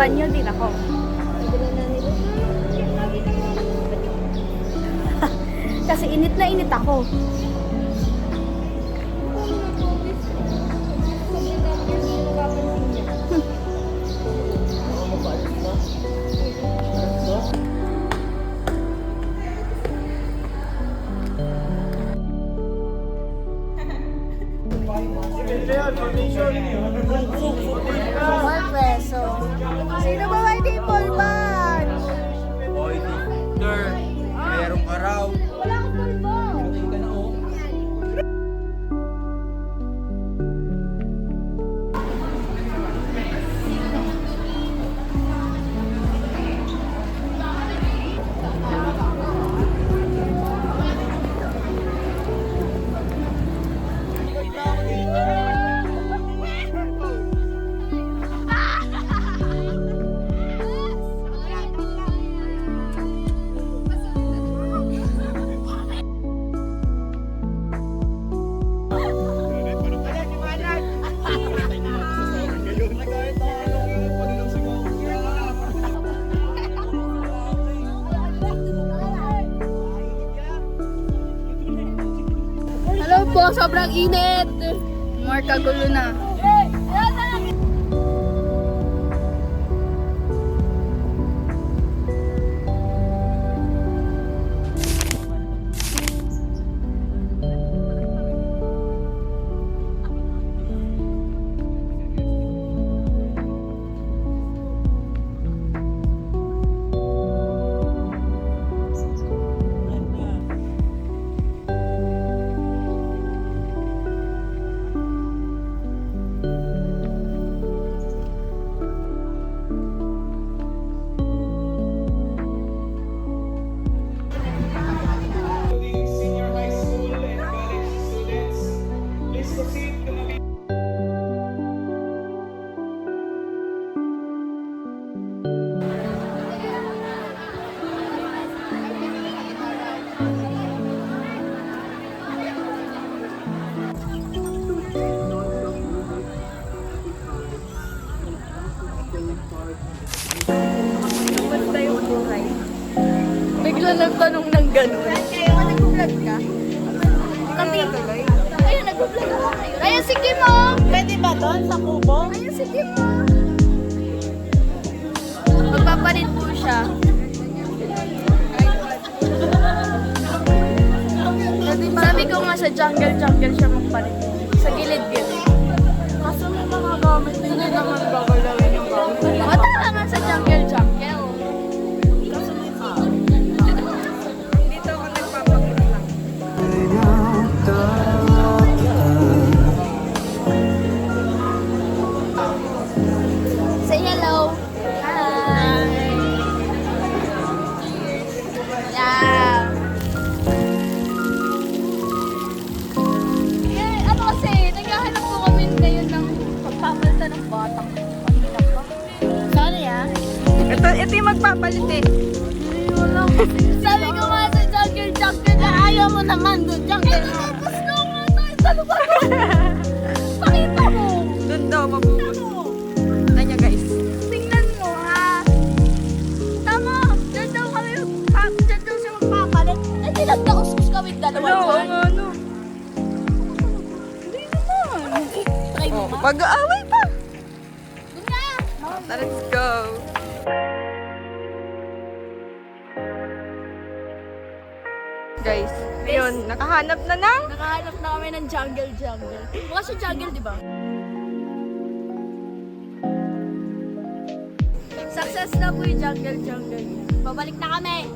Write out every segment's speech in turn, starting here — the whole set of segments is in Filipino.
banyo din ako. Kasi init na init ako. ₱4. Sino ba may dimple bag? Oy, Victor, mayroong ka raw. Wala akong pulbo. Tingin ka na, oh. Hello po, sobrang init. More kagulo na. Senior high school and college students, please proceed to the Basta yung buhay. Bigla nagtanong ng ganun. Kaya nag-vlog ka? Kami. Ayun, nag-vlog ako ngayon. Ayun, sige mo! Pwede ba doon sa kubo? Ayun, sige mo! Magpapalit po siya. Sabi ko nga sa jungle siya magpalit. Sa gilid-gilid. Kaso may mga gamit, hindi naman gagawin yung gamit. Matala nga sa jungle. Dito ako nagpapakulo lang. Say hello. Hi. Yeah. Ano kasi, naghahanap po kami ngayon ng pagpapalta ng batang. Mahirap ba? Sorry ah. Ito yung magpapalit eh. Sabi ko nga sa jungle na ayaw mo naman doon. Jungle mo. Gusto ko nga tayo sa lugar mo. Pakita mo. Doon daw, mabubuti. Kanya guys. Tingnan mo ha. Tama. Diyan daw siya magpapalit. Eh, tinagdakuskus kami dalawa dyan. Ano? Hindi naman. Try mo ma. Mag-aaway pa. Doon nga. Let's go. Guys, yun, nakahanap na ng Nakahanap na kami ng jungle. Mukha siya jungle, di ba? Success na po yung jungle. Babalik na kami.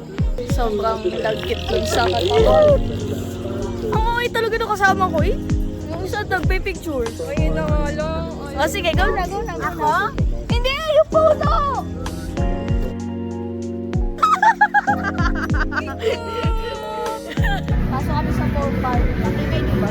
Sobrang lagkit dun sa katawan. Ang okay talaga na kasama ko eh. Yung isa nagpe-picture. ayun na nga lang. O sige, go na. Ako? Hindi, yung photo! Pasok kami sa phone park. Nakikay, di ba?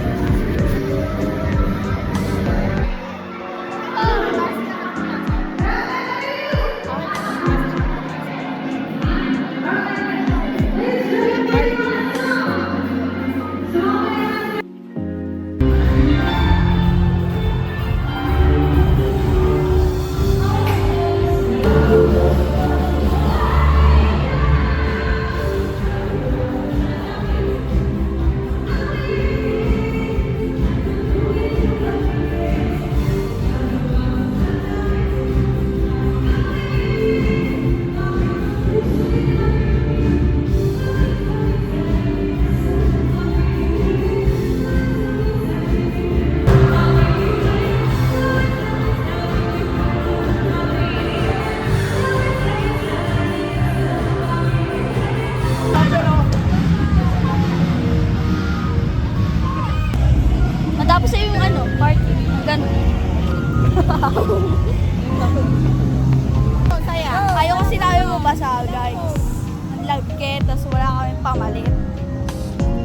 pamalit.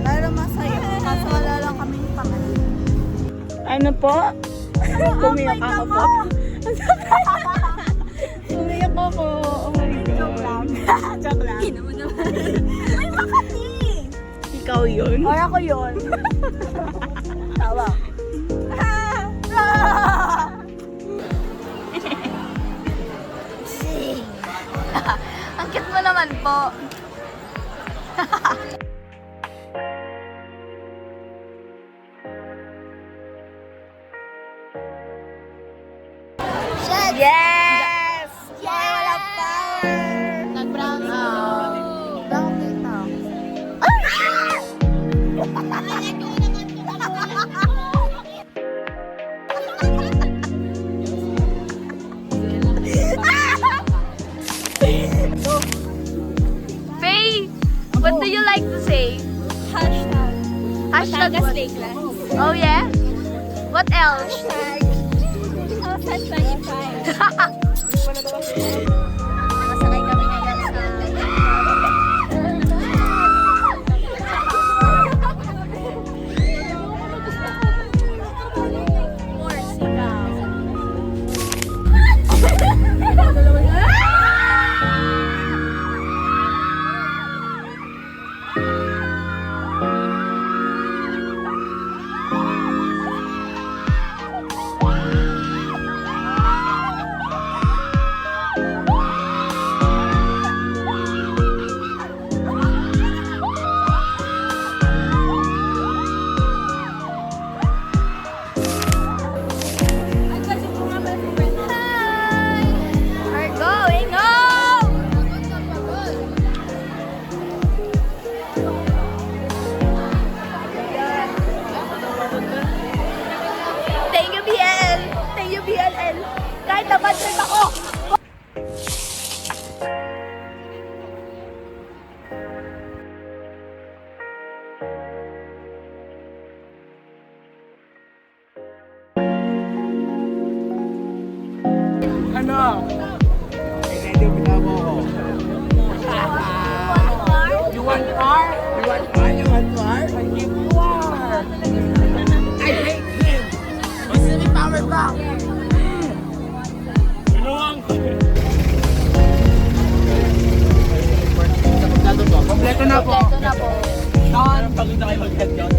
Pero masaya. Kaso wala lang kami pamalit. Ano po? Pumiyak ako po. Pumiyak ako. Oh my God. Joke lang. Ina mo naman. Ay, Makati! Ikaw yun? Ay, ako yun. Tawa. Ang cute mo naman po. Shit! Yes! Yay! Walang power! Nag-brown out. Brown dito. Faye, what do you like to say? Hashtag. Hashtag what? Oh yeah? What else? Hashtag 25. Nakasakay kami ngayon sa... We're going home! Thank you, BL! Thank you, BLL! Kahit naman trip ako! Ano? Ready mo na ako. You want car? You want car? You want car? I give you car. I hate him. Gusto may power back. Kompleto na po. Ito na po. Pagod na kayo mag-head down.